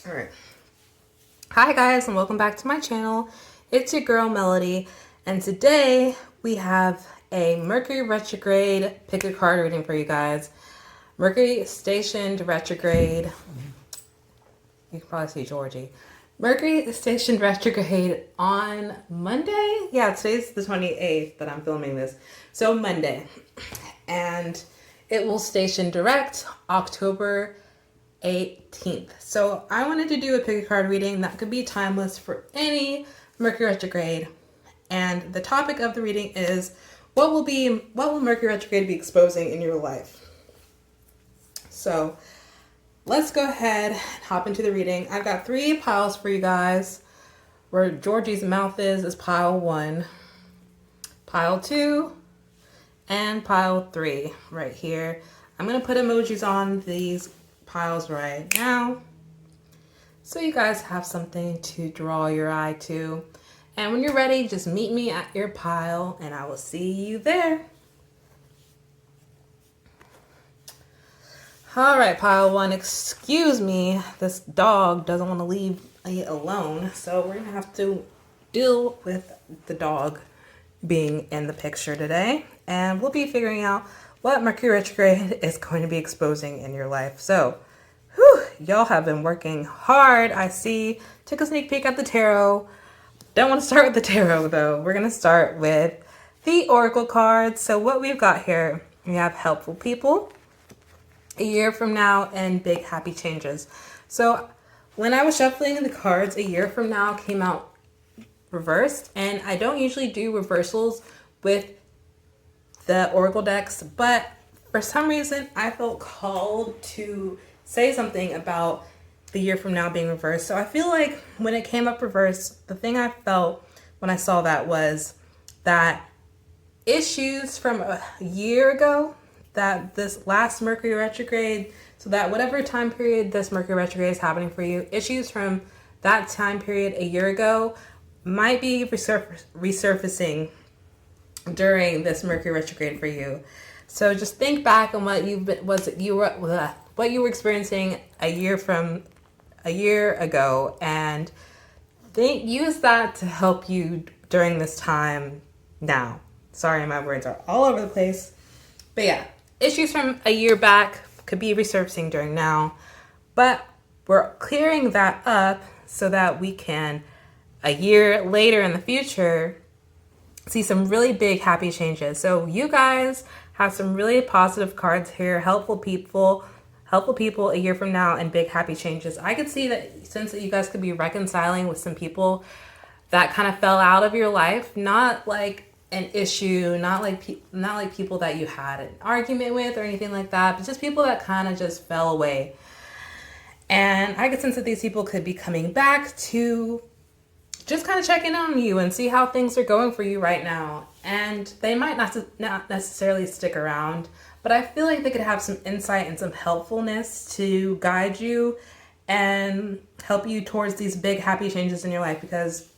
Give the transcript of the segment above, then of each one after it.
All right. Hi guys, and welcome back to my channel. It's your girl Melody, and today we have a Mercury retrograde pick a card reading for you guys. Mercury stationed retrograde. You can probably see Georgie. Mercury stationed retrograde on Monday. Yeah, today's the 28th that I'm filming this. So Monday. And it will station direct October 18th. So I wanted to do a pick a card reading that could be timeless for any Mercury retrograde. And the topic of the reading is what will Mercury retrograde be exposing in your life? So let's go ahead and hop into the reading. I've got 3 piles for you guys. Where Georgie's mouth is pile 1, pile 2, and pile 3 right here. I'm going to put emojis on these piles right now so you guys have something to draw your eye to. And when you're ready, just meet me at your pile and I will see you there. All right, pile 1, excuse me, this dog doesn't want to leave me alone, so we're gonna have to deal with the dog being in the picture today, and we'll be figuring out what Mercury retrograde is going to be exposing in your life. So, y'all have been working hard. I see. Took a sneak peek at the tarot. Don't want to start with the tarot though. We're gonna start with the oracle cards. So what we've got here, we have helpful people, a year from now, and big happy changes. So when I was shuffling the cards, a year from now came out reversed, and I don't usually do reversals with the oracle decks, but for some reason I felt called to say something about the year from now being reversed. So I feel like when it came up reversed, the thing I felt when I saw that was that issues from a year ago, that this last Mercury retrograde, so that whatever time period this Mercury retrograde is happening for you, issues from that time period a year ago might be resurfacing during this Mercury retrograde for you. So just think back on what you were experiencing a year ago, and use that to help you during this time now. Sorry, my words are all over the place. But yeah, issues from a year back could be resurfacing during now, but we're clearing that up so that we can, a year later in the future, see some really big happy changes. So you guys have some really positive cards here, helpful people a year from now, and big happy changes. I could see that since you guys could be reconciling with some people that kind of fell out of your life, not like an issue, not like people that you had an argument with or anything like that, but just people that kind of just fell away. And I could sense that these people could be coming back to just kind of check in on you and see how things are going for you right now. And they might not necessarily stick around, but I feel like they could have some insight and some helpfulness to guide you and help you towards these big happy changes in your life. Because,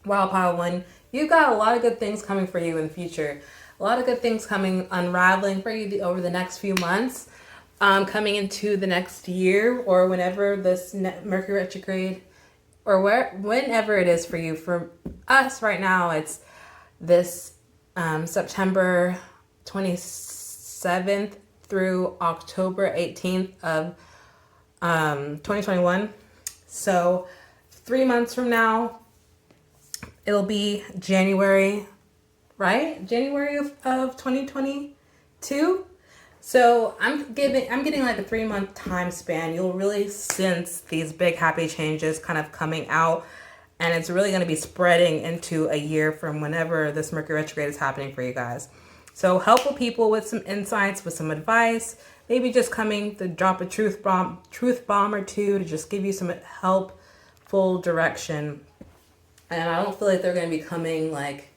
wow, pile 1, you've got a lot of good things coming for you in the future. A lot of good things unraveling for you over the next few months, coming into the next year, or whenever this Mercury retrograde, or whenever it is for you. For us right now, it's this September 27th through October 18th of 2021. So 3 months from now, it'll be January, right? January of 2022. So I'm getting like a 3-month time span. You'll really sense these big happy changes kind of coming out, and it's really going to be spreading into a year from whenever this Mercury retrograde is happening for you guys. So helpful people with some insights, with some advice, maybe just coming to drop a truth bomb or two to just give you some helpful direction. And I don't feel like they're going to be coming like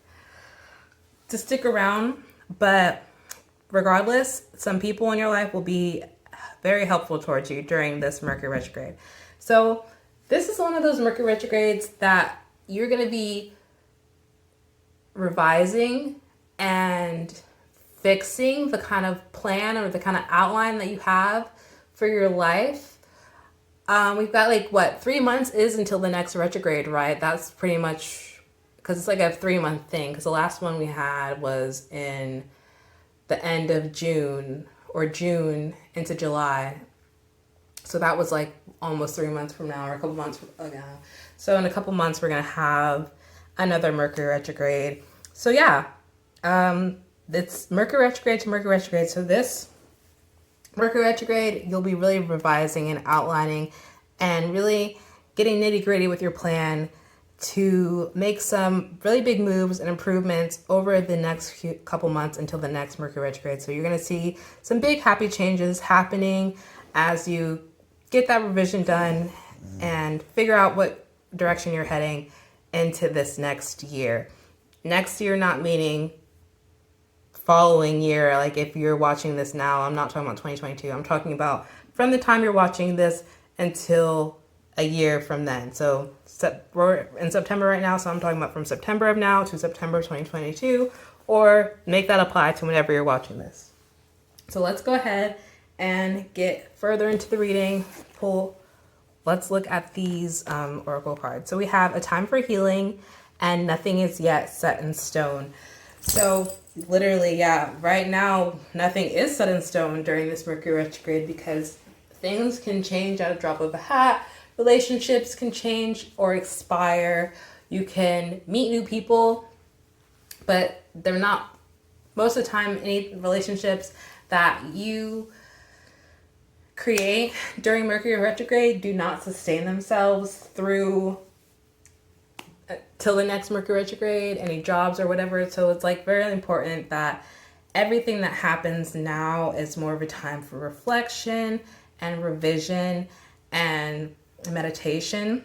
to stick around, but regardless, some people in your life will be very helpful towards you during this Mercury retrograde. So this is one of those Mercury retrogrades that you're going to be revising and fixing the kind of plan or the kind of outline that you have for your life We've got like what, 3 months is until the next retrograde, right? That's pretty much, because it's like a 3 month thing. Because the last one we had was in the end of June, or June into July. So that was like almost 3 months from now, or a couple months ago. So in a couple months, we're going to have another Mercury retrograde. So yeah, it's Mercury retrograde to Mercury retrograde. So this Mercury retrograde, you'll be really revising and outlining and really getting nitty gritty with your plan to make some really big moves and improvements over the next couple months until the next Mercury retrograde. So you're going to see some big happy changes happening as you get that revision done and figure out what direction you're heading into this next year. Next year not meaning following year. Like if you're watching this now, I'm not talking about 2022. I'm talking about from the time you're watching this until a year from then. So we're in September right now, so I'm talking about from September of now to September of 2022, or make that apply to whenever you're watching this. So let's go ahead and get further into the reading. Let's look at these oracle cards. So we have a time for healing and nothing is yet set in stone. So literally, yeah, right now, nothing is set in stone during this Mercury retrograde because things can change at a drop of a hat. Relationships can change or expire. You can meet new people, but they're not, most of the time, any relationships that you create during Mercury retrograde do not sustain themselves through till the next Mercury retrograde, any jobs or whatever. So it's like very important that everything that happens now is more of a time for reflection and revision and meditation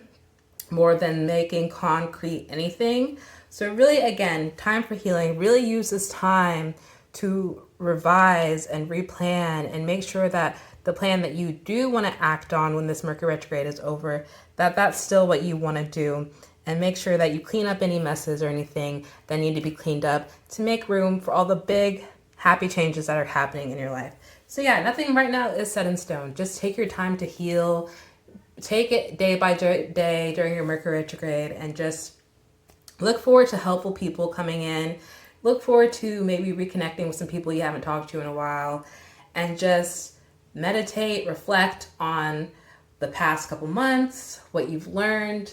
more than making concrete anything. So really, again, time for healing. Really use this time to revise and replan and make sure that the plan that you do want to act on when this Mercury retrograde is over, that's still what you want to do. And make sure that you clean up any messes or anything that need to be cleaned up to make room for all the big happy changes that are happening in your life. So yeah, nothing right now is set in stone. Just take your time to heal. Take it day by day during your Mercury retrograde and just look forward to helpful people coming in. Look forward to maybe reconnecting with some people you haven't talked to in a while, and just meditate, reflect on the past couple months, what you've learned,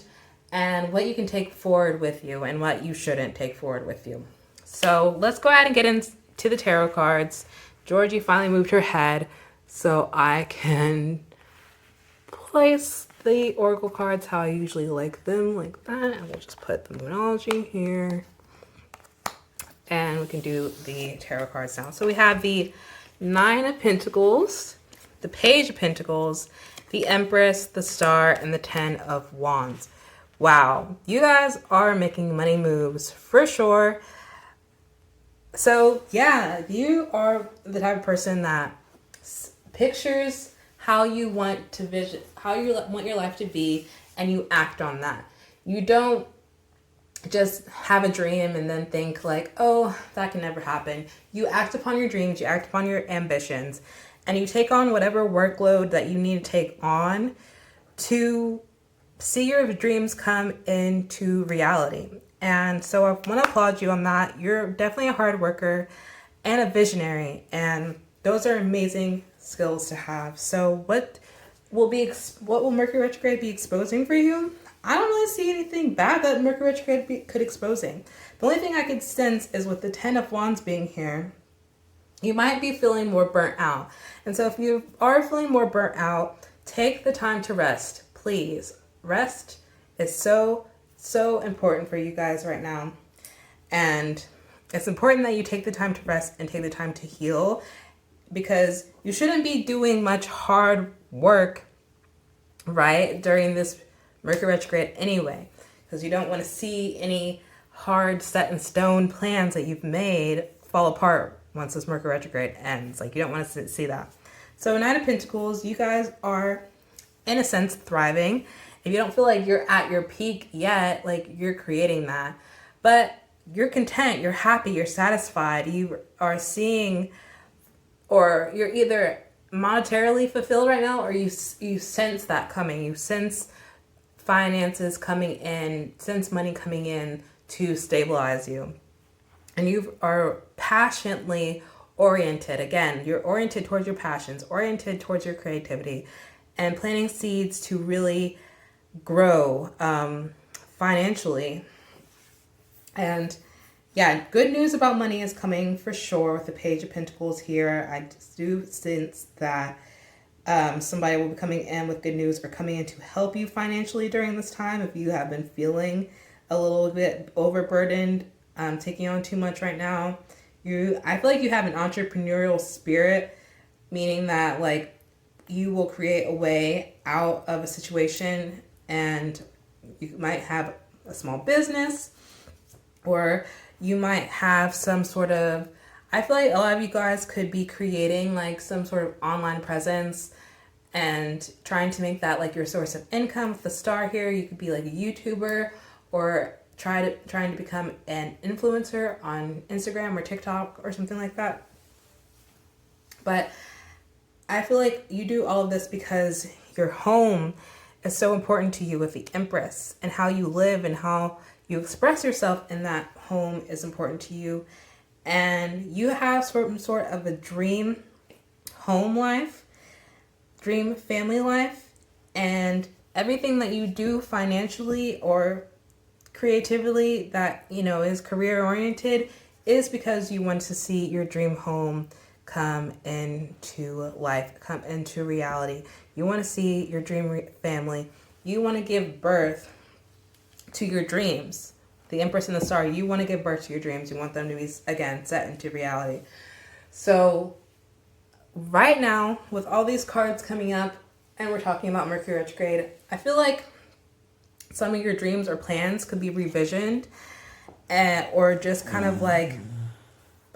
and what you can take forward with you and what you shouldn't take forward with you. So let's go ahead and get into the tarot cards. Georgie finally moved her head so I can place the oracle cards how I usually like them, like that. And we'll just put the Moonology here. And we can do the tarot cards now. So we have the Nine of Pentacles, the Page of Pentacles, the Empress, the Star, and the Ten of Wands. Wow, you guys are making money moves for sure. So yeah, you are the type of person that pictures how you want to vision, how you want your life to be, and you act on that. You don't just have a dream and then think like, oh, that can never happen. You act upon your dreams, you act upon your ambitions, and you take on whatever workload that you need to take on to see your dreams come into reality. And so I want to applaud you on that. You're definitely a hard worker and a visionary, and those are amazing skills to have. So what will Mercury retrograde be exposing for you? I don't really see anything bad that Mercury retrograde could exposing. The only thing I could sense is with the Ten of Wands being here, you might be feeling more burnt out. And so if you are feeling more burnt out, take the time to rest, please. Rest is so important for you guys right now. And it's important that you take the time to rest and take the time to heal, because you shouldn't be doing much hard work, right, during this Mercury retrograde anyway, because you don't want to see any hard set in stone plans that you've made fall apart once this Mercury retrograde ends. Like, you don't want to see that. So Nine of Pentacles, you guys are in a sense thriving. If you don't feel like you're at your peak yet, like, you're creating that, but you're content, you're happy, you're satisfied, you are seeing, or you're either monetarily fulfilled right now, or you sense that coming. You sense finances coming in, sense money coming in to stabilize you. And you are passionately oriented. Again, you're oriented towards your passions, oriented towards your creativity, and planting seeds to really grow financially. And yeah, good news about money is coming for sure with the Page of Pentacles here. I do sense that somebody will be coming in with good news or coming in to help you financially during this time. If you have been feeling a little bit overburdened, taking on too much right now, I feel like you have an entrepreneurial spirit, meaning that like you will create a way out of a situation, and you might have a small business, or you might have some sort of, I feel like a lot of you guys could be creating like some sort of online presence and trying to make that like your source of income. With the star here, you could be like a YouTuber, or trying to become an influencer on Instagram or TikTok or something like that. But I feel like you do all of this because your home is so important to you with the Empress, and how you live and how you express yourself in that home is important to you. And you have some sort of a dream home life, dream family life, and everything that you do financially or creatively that, you know, is career oriented is because you want to see your dream home come into life, come into reality. You want to see your dream family. You want to give birth to your dreams. The Empress and the Star, you want to give birth to your dreams. You want them to be, again, set into reality. So right now, with all these cards coming up, and we're talking about Mercury retrograde, I feel like some of your dreams or plans could be revisioned, or just kind of like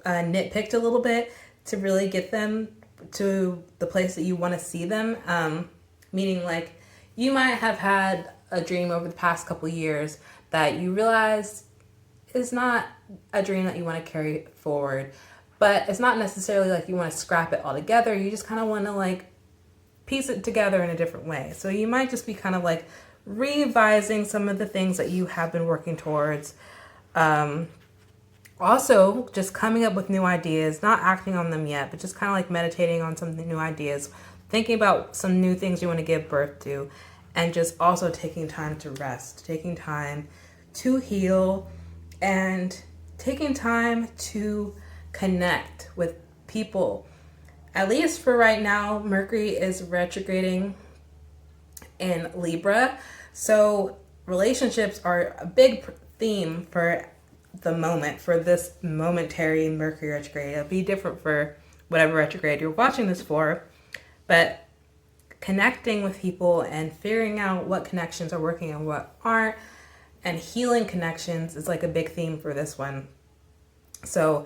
nitpicked a little bit to really get them to the place that you want to see them. Meaning like you might have had a dream over the past couple years that you realize is not a dream that you want to carry forward, but it's not necessarily like you want to scrap it all together. You just kind of want to like piece it together in a different way. So you might just be kind of like revising some of the things that you have been working towards. Also, just coming up with new ideas, not acting on them yet, but just kind of like meditating on some new ideas, thinking about some new things you want to give birth to, and just also taking time to rest, taking time to heal, and taking time to connect with people. At least for right now, Mercury is retrograding in Libra. So relationships are a big theme for the moment, for this momentary Mercury retrograde. It'll be different for whatever retrograde you're watching this for, but connecting with people and figuring out what connections are working and what aren't, and healing connections is like a big theme for this one. So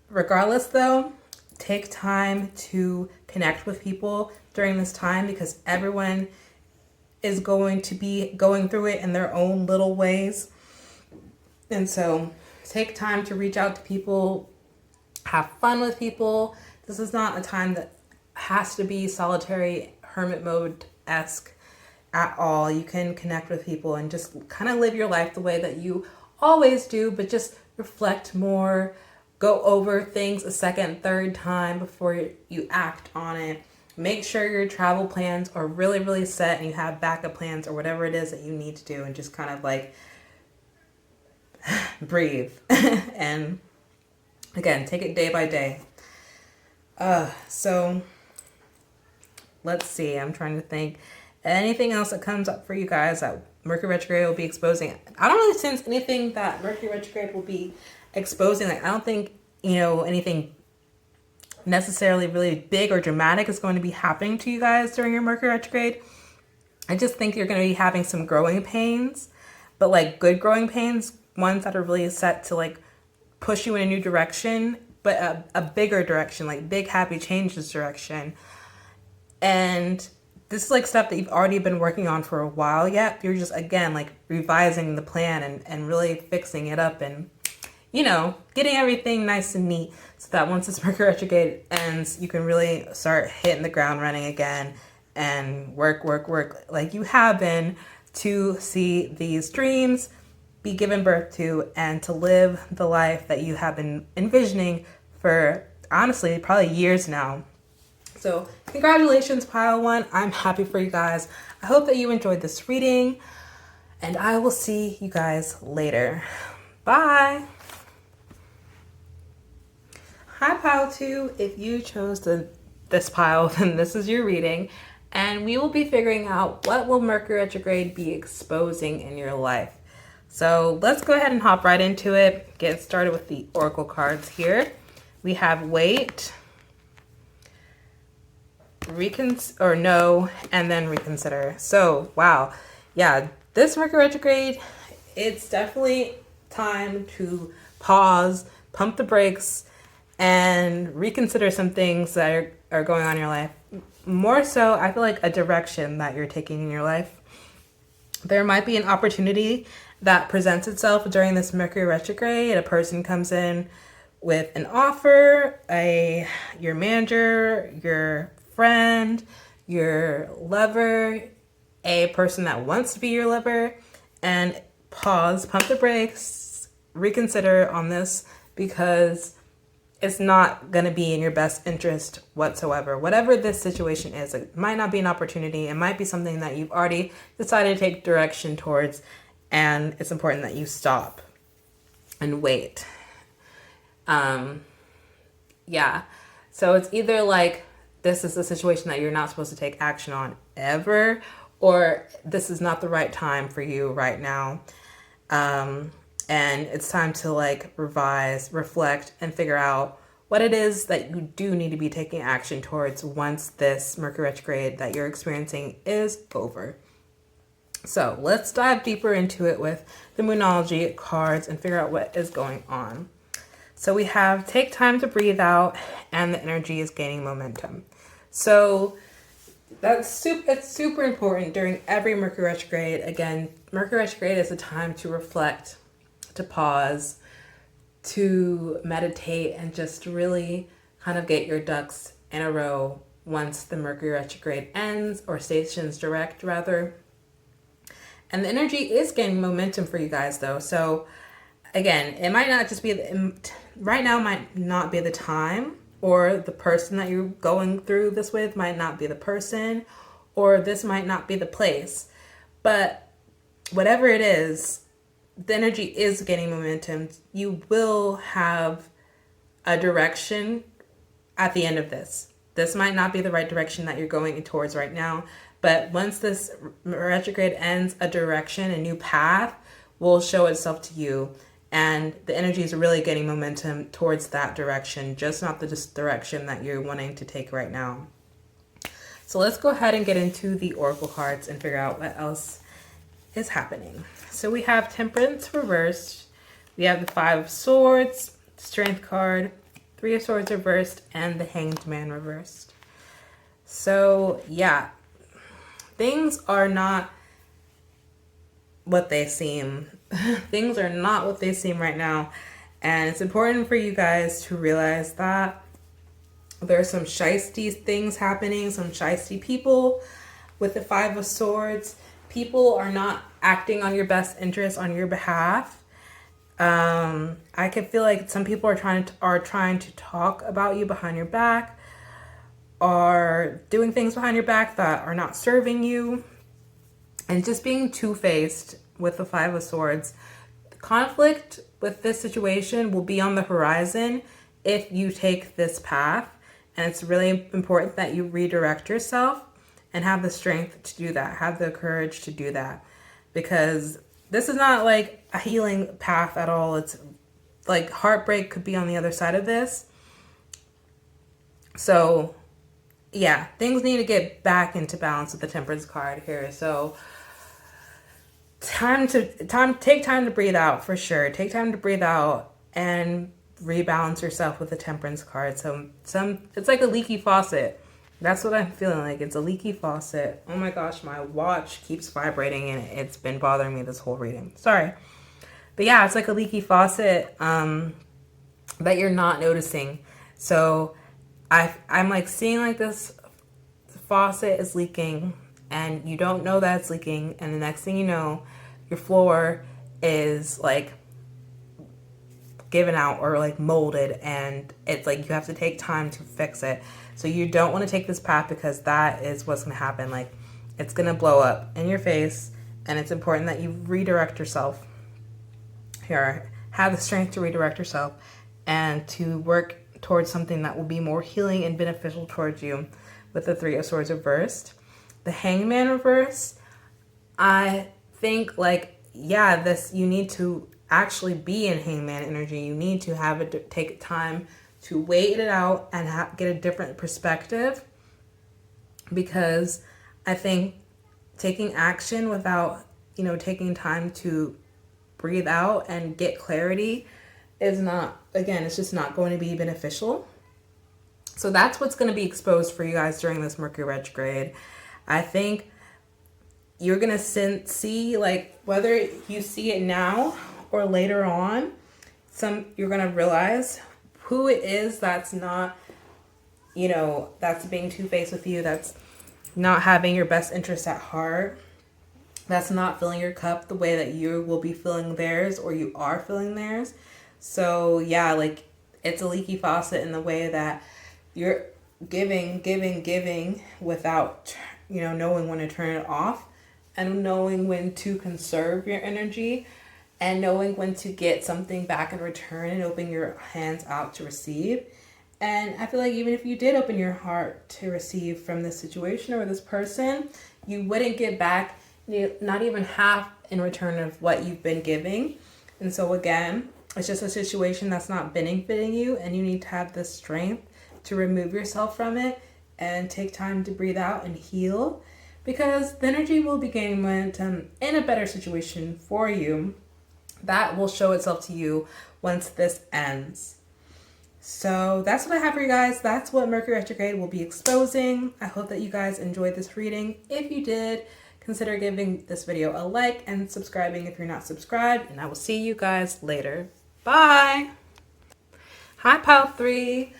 regardless though, take time to connect with people during this time, because everyone is going to be going through it in their own little ways. And so take time to reach out to people, have fun with people. This is not a time that has to be solitary hermit mode-esque at all. You can connect with people and just kind of live your life the way that you always do, but just reflect more, go over things a second, third time before you act on it. Make sure your travel plans are really, really set and you have backup plans or whatever it is that you need to do, and just kind of like breathe. And again, take it day by day. So let's see. I'm trying to think. Anything else that comes up for you guys that Mercury retrograde will be exposing? I don't really sense anything that Mercury retrograde will be exposing. Like, I don't think, you know, anything necessarily really big or dramatic is going to be happening to you guys during your Mercury retrograde. I just think you're going to be having some growing pains, but like good growing pains, ones that are really set to like push you in a new direction, but a bigger direction, like big happy changes direction. And this is like stuff that you've already been working on for a while yet. You're just, again, like revising the plan and really fixing it up. And you know, getting everything nice and neat so that once this Mercury retrograde ends, you can really start hitting the ground running again and work like you have been to see these dreams be given birth to and to live the life that you have been envisioning for honestly probably years now. So congratulations, pile one. I'm happy for you guys. I hope that you enjoyed this reading, and I will see you guys later. Bye. Hi, pile two. If you chose this pile, then this is your reading, and we will be figuring out what will Mercury retrograde be exposing in your life. So let's go ahead and hop right into it. Get started with the oracle cards here. We have wait, no, and then reconsider. So wow, yeah, this Mercury retrograde, it's definitely time to pause, pump the brakes, and reconsider some things that are going on in your life. More so, I feel like a direction that you're taking in your life. There might be an opportunity that presents itself during this Mercury retrograde. A person comes in with an offer, your manager, your friend, your lover, a person that wants to be your lover, and pause, pump the brakes, reconsider on this because it's not going to be in your best interest whatsoever. Whatever this situation is, it might not be an opportunity. It might be something that you've already decided to take direction towards, and it's important that you stop and wait. Yeah. So it's either like this is a situation that you're not supposed to take action on ever, or this is not the right time for you right now. And it's time to like revise, reflect, and figure out what it is that you do need to be taking action towards once this Mercury retrograde that you're experiencing is over. So let's dive deeper into it with the Moonology cards and figure out what is going on. So we have take time to breathe out, and the energy is gaining momentum. So it's super important during every Mercury retrograde. Again, Mercury retrograde is a time to reflect, to pause, to meditate, and just really kind of get your ducks in a row once the Mercury retrograde ends, or stations direct rather. And the energy is gaining momentum for you guys though. So again, it might not just be, right now might not be the time, or the person that you're going through this with might not be the person, or this might not be the place. But whatever it is, the energy is gaining momentum. You will have a direction at the end of this. This might not be the right direction that you're going towards right now, but once this retrograde ends, a direction, a new path will show itself to you. And the energy is really getting momentum towards that direction, just not the direction that you're wanting to take right now. So let's go ahead and get into the oracle cards and figure out what else is happening. So we have Temperance reversed. We have the Five of Swords, Strength card, Three of Swords reversed, and the Hanged Man reversed. So yeah, things are not what they seem. Things are not what they seem right now. And it's important for you guys to realize that there's some shisty things happening, some shisty people with the Five of Swords. People are not acting on your best interest on your behalf. I could feel like some people are trying to talk about you behind your back, are doing things behind your back that are not serving you, and just being two-faced with the Five of Swords. The conflict with this situation will be on the horizon if you take this path, and it's really important that you redirect yourself and have the strength to do that, have the courage to do that, because this is not like a healing path at all. It's like heartbreak could be on the other side of this. So yeah, things need to get back into balance with the Temperance card here. So take time to breathe out for sure. Take time to breathe out and rebalance yourself with the Temperance card. So it's like a leaky faucet. That's what I'm feeling like. It's a leaky faucet. Oh my gosh, my watch keeps vibrating and it's been bothering me this whole reading. Sorry. But yeah, it's like a leaky faucet that you're not noticing. So I'm like seeing like this faucet is leaking and you don't know that it's leaking, and the next thing you know, your floor is like given out or like molded, and it's like you have to take time to fix it. So you don't want to take this path, because that is what's going to happen. Like, it's going to blow up in your face, and it's important that you redirect yourself here, have the strength to redirect yourself and to work towards something that will be more healing and beneficial towards you with the Three of Swords reversed. The Hangman reverse, I think like, yeah, this, you need to actually be in Hangman energy. You need to have it, take time to wait it out and get a different perspective, because I think taking action without, taking time to breathe out and get clarity is not, again, it's just not going to be beneficial. So that's what's going to be exposed for you guys during this Mercury retrograde. I think you're going to see, like, whether you see it now or later on, you're going to realize who it is that's not, that's being two-faced with you, that's not having your best interest at heart, that's not filling your cup the way that you will be filling theirs, or you are filling theirs. So yeah, like, it's a leaky faucet in the way that you're giving without, knowing when to turn it off, and knowing when to conserve your energy, and knowing when to get something back in return and open your hands out to receive. And I feel like even if you did open your heart to receive from this situation or this person, you wouldn't get back not even half in return of what you've been giving. And so again, it's just a situation that's not benefiting you, and you need to have the strength to remove yourself from it and take time to breathe out and heal, because the energy will be gaining momentum in a better situation for you that will show itself to you once this ends. So that's what I have for you guys. That's what Mercury retrograde will be exposing. I hope that you guys enjoyed this reading. If you did, consider giving this video a like and subscribing if you're not subscribed, and I will see you guys later. Bye. Hi, Pile 3.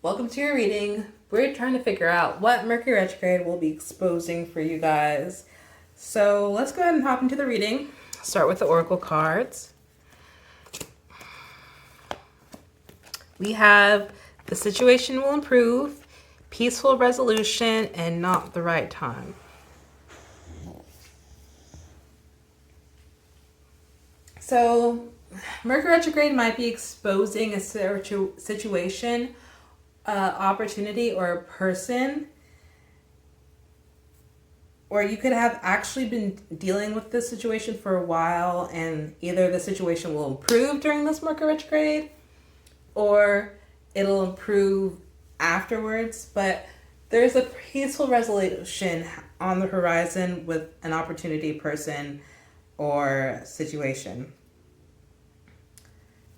Welcome to your reading. We're trying to figure out what Mercury retrograde will be exposing for you guys. So let's go ahead and hop into the reading. Start with the oracle cards. We have the situation will improve, peaceful resolution, and not the right time. So Mercury retrograde might be exposing a situation, opportunity, or a person, or you could have actually been dealing with this situation for a while, and either the situation will improve during this Mercury retrograde or it'll improve afterwards. But there's a peaceful resolution on the horizon with an opportunity, person, or situation.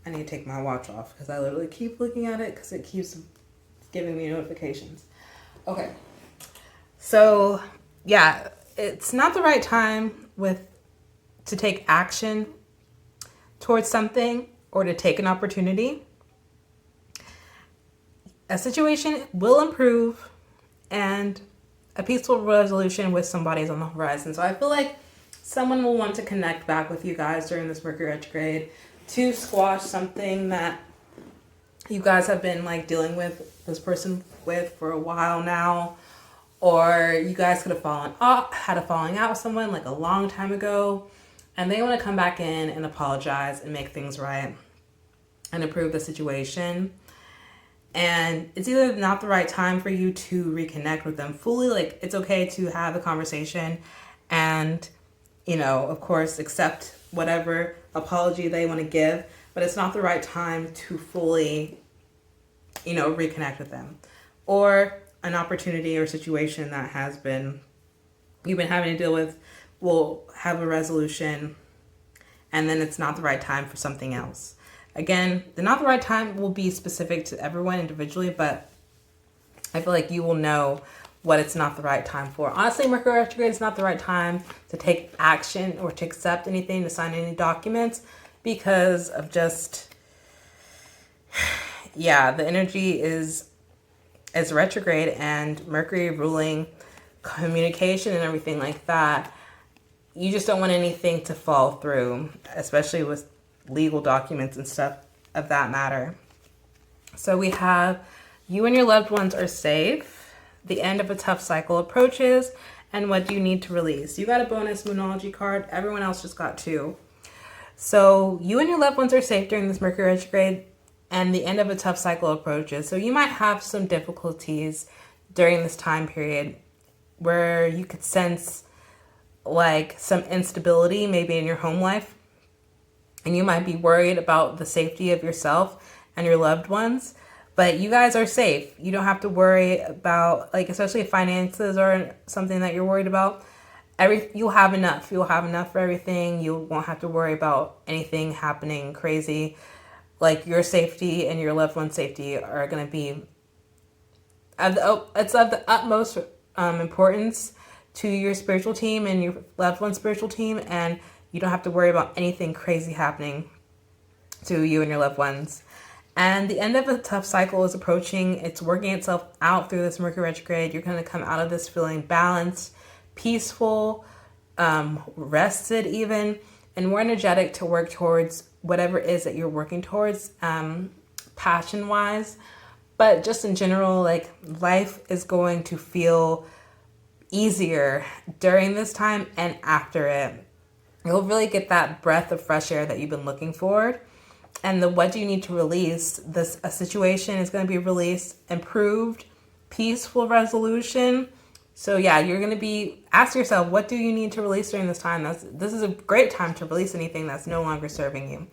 I need to take my watch off because I literally keep looking at it because it keeps giving me notifications. Okay. So yeah, it's not the right time to take action towards something or to take an opportunity. A situation will improve and a peaceful resolution with somebody is on the horizon. So I feel like someone will want to connect back with you guys during this Mercury retrograde to squash something that you guys have been like dealing with this person with for a while now, or you guys could have had a falling out with someone like a long time ago, and they want to come back in and apologize and make things right and improve the situation. And it's either not the right time for you to reconnect with them fully. Like, it's okay to have a conversation and, of course, accept whatever apology they want to give, but it's not the right time to fully, reconnect with them. Or an opportunity or situation that you've been having to deal with will have a resolution, and then it's not the right time for something else. Again, the not the right time will be specific to everyone individually, but I feel like you will know what it's not the right time for. Honestly, Mercury retrograde is not the right time to take action or to accept anything, to sign any documents. because of just, yeah, the energy is retrograde, and Mercury ruling communication and everything like that. You just don't want anything to fall through, especially with legal documents and stuff of that matter. So we have you and your loved ones are safe. The end of a tough cycle approaches. And what do you need to release? You got a bonus Moonology card. Everyone else just got 2. So you and your loved ones are safe during this Mercury retrograde, and the end of a tough cycle approaches. So you might have some difficulties during this time period where you could sense like some instability maybe in your home life, and you might be worried about the safety of yourself and your loved ones. But you guys are safe. You don't have to worry about, like, especially if finances are something that you're worried about. You'll have enough. You'll have enough for everything. You won't have to worry about anything happening crazy. Like, your safety and your loved one's safety are going to be it's of the utmost importance to your spiritual team and your loved one's spiritual team, and you don't have to worry about anything crazy happening to you and your loved ones. And the end of a tough cycle is approaching. It's working itself out through this Mercury retrograde. You're going to come out of this feeling balanced, peaceful, rested even, and more energetic to work towards whatever it is that you're working towards, passion-wise. But just in general, like, life is going to feel easier during this time and after it. You'll really get that breath of fresh air that you've been looking for. And the what do you need to release? A situation is going to be released, improved, peaceful resolution. So yeah, you're going to be, ask yourself, what do you need to release during this time? This is a great time to release anything that's no longer serving you.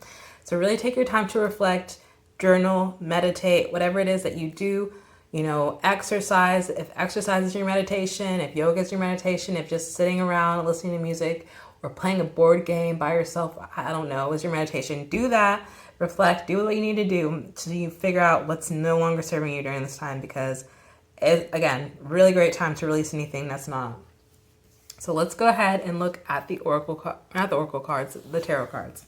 So really take your time to reflect, journal, meditate, whatever it is that you do. You know, exercise, if exercise is your meditation, if yoga is your meditation, if just sitting around listening to music or playing a board game by yourself, I don't know, is your meditation. Do that. Reflect, do what you need to do so you figure out what's no longer serving you during this time, because again, really great time to release anything that's not. So let's go ahead and look at the the tarot cards.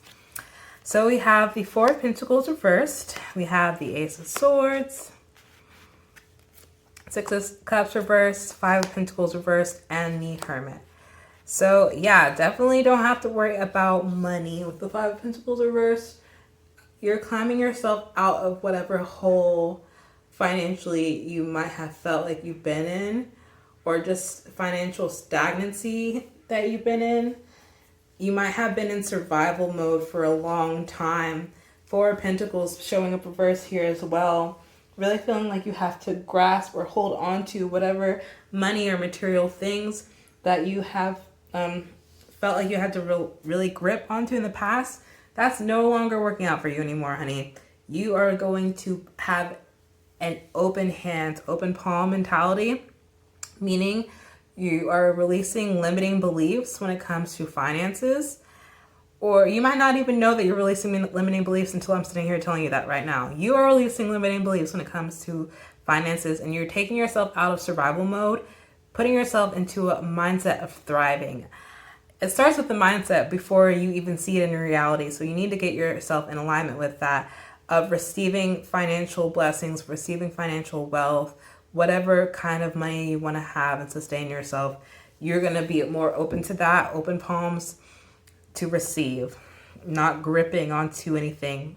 So we have the 4 of Pentacles reversed. We have the Ace of Swords, 6 of Cups reversed, 5 of Pentacles reversed, and the Hermit. So yeah, definitely don't have to worry about money with the 5 of Pentacles reversed. You're climbing yourself out of whatever hole financially you might have felt like you've been in, or just financial stagnancy that you've been in. You might have been in survival mode for a long time. 4 of Pentacles showing up reverse here as well. Really feeling like you have to grasp or hold on to whatever money or material things that you have felt like you had to really grip onto in the past. That's no longer working out for you anymore, honey. You are going to have an open hand, open palm mentality, meaning you are releasing limiting beliefs when it comes to finances. Or you might not even know that you're releasing limiting beliefs until I'm sitting here telling you that right now. You are releasing limiting beliefs when it comes to finances, and you're taking yourself out of survival mode, putting yourself into a mindset of thriving. It starts with the mindset before you even see it in reality. So you need to get yourself in alignment with that, of receiving financial blessings, receiving financial wealth, whatever kind of money you want to have and sustain yourself. You're going to be more open to that, open palms to receive, not gripping onto anything.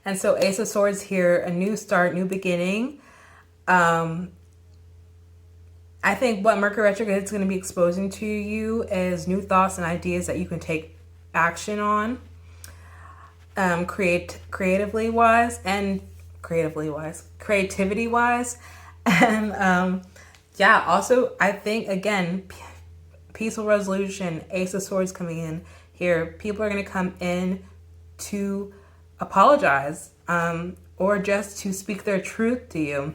And so Ace of Swords here, a new start, new beginning. I think what Mercury retrograde is going to be exposing to you is new thoughts and ideas that you can take action on, creativity wise, and yeah, also I think again, peaceful resolution, Ace of Swords coming in here. People are going to come in to apologize, or just to speak their truth to you.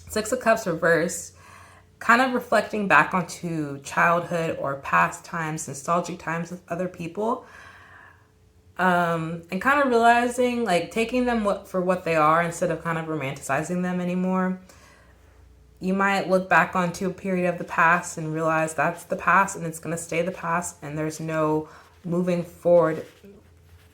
6 of Cups reversed, kind of reflecting back onto childhood or past times, nostalgic times with other people, and kind of realizing, like, taking them for what they are instead of kind of romanticizing them anymore. You might look back onto a period of the past and realize that's the past and it's going to stay the past, and there's no moving forward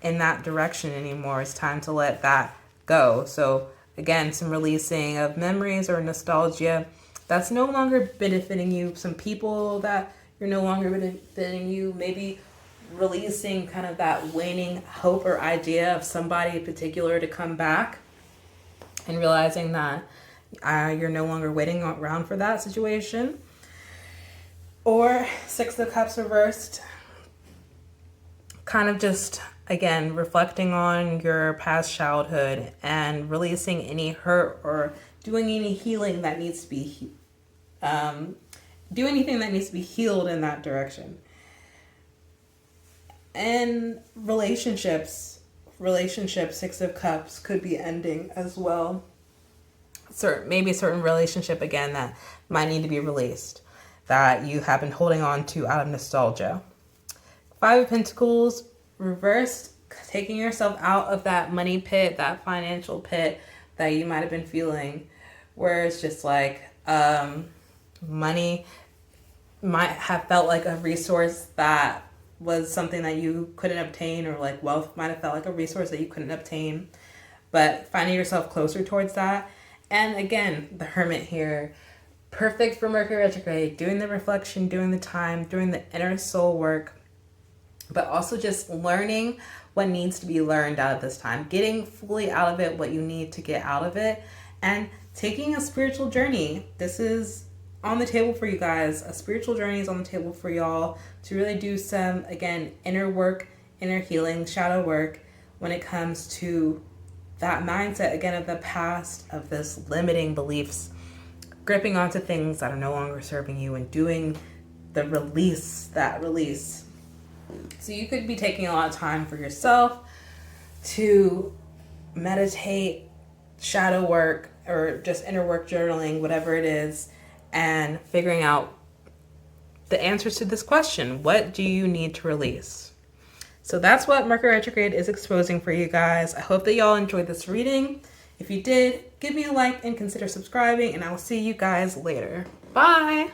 in that direction anymore. It's time to let that go. So again, some releasing of memories or nostalgia that's no longer benefiting you, some people that you're no longer benefiting you, maybe releasing kind of that waning hope or idea of somebody in particular to come back, and realizing that you're no longer waiting around for that situation. Or Six of Cups reversed, kind of just, again, reflecting on your past childhood and releasing any hurt or doing any healing that needs to be, do anything that needs to be healed in that direction. And relationships, Six of Cups could be ending as well. Maybe a certain relationship, again, that might need to be released, that you have been holding on to out of nostalgia. Five of Pentacles reversed, taking yourself out of that money pit, that financial pit that you might have been feeling, where it's just like money might have felt like a resource that was something that you couldn't obtain, or like wealth might have felt like a resource that you couldn't obtain, but finding yourself closer towards that. And again, the Hermit here, perfect for Mercury retrograde, doing the reflection, doing the time, doing the inner soul work, but also just learning what needs to be learned out of this time, getting fully out of it what you need to get out of it, and taking a spiritual journey. This is on the table for you guys. A spiritual journey is on the table for y'all to really do some, again, inner work, inner healing, shadow work when it comes to that mindset, again, of the past, of this limiting beliefs, gripping onto things that are no longer serving you, and doing the release, that release. So you could be taking a lot of time for yourself to meditate, shadow work, or just inner work, journaling, whatever it is, and figuring out the answers to this question. What do you need to release? So that's what Mercury retrograde is exposing for you guys. I hope that y'all enjoyed this reading. If you did, give me a like and consider subscribing, and I will see you guys later. Bye!